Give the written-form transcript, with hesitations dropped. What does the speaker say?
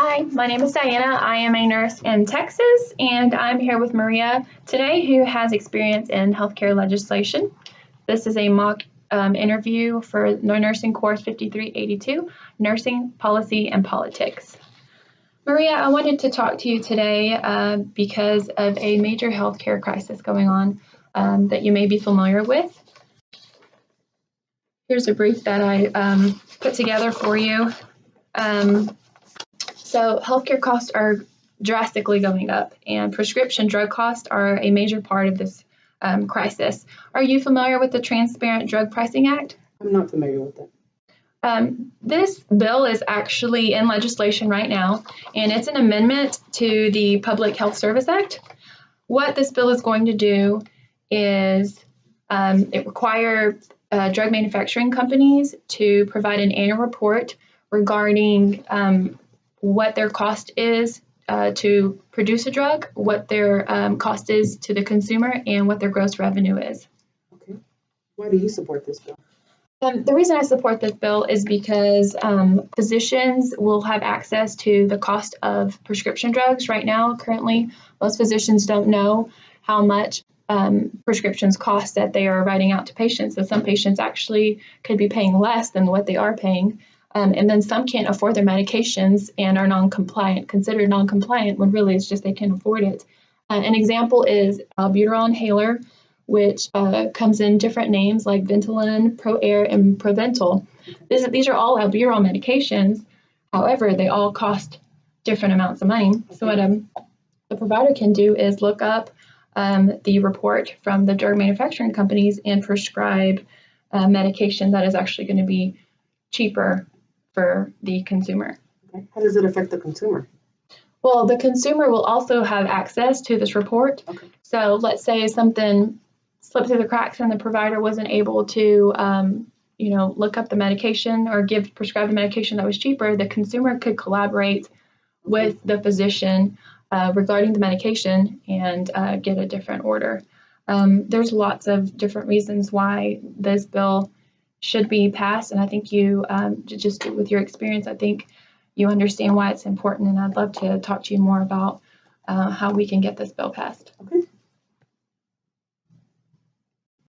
Hi, my name is Diana. I am a nurse in Texas, and I'm here with Maria today, who has experience in healthcare legislation. This is a mock interview for the nursing course 5382, Nursing Policy and Politics. Maria, I wanted to talk to you today because of a major healthcare crisis going on that you may be familiar with. Here's a brief that I put together for you. So healthcare costs are drastically going up, and prescription drug costs are a major part of this crisis. Are you familiar with the Transparent Drug Pricing Act? I'm not familiar with that. This bill is actually in legislation right now, and it's an amendment to the Public Health Service Act. What this bill is going to do is it requires drug manufacturing companies to provide an annual report regarding what their cost is to produce a drug, what their cost is to the consumer, and what their gross revenue is. Okay. Why do you support this bill? The reason I support this bill is because physicians will have access to the cost of prescription drugs. Right now, currently, most physicians don't know how much prescriptions cost that they are writing out to patients. So some patients actually could be paying less than what they are paying. And then some can't afford their medications and are non-compliant, considered non-compliant, when really it's just they can't afford it. An example is albuterol inhaler, which comes in different names like Ventolin, ProAir, and Proventil. These are all albuterol medications. However, they all cost different amounts of money. So what the provider can do is look up the report from the drug manufacturing companies and prescribe medication that is actually going to be cheaper for the consumer. Okay. How does it affect the consumer? Well, the consumer will also have access to this report. Okay. So let's say something slipped through the cracks and the provider wasn't able to, look up the medication or prescribe the medication that was cheaper. The consumer could collaborate with the physician regarding the medication and get a different order. There's lots of different reasons why this bill should be passed, and I think you, just with your experience, I think you understand why it's important, and I'd love to talk to you more about how we can get this bill passed. Okay.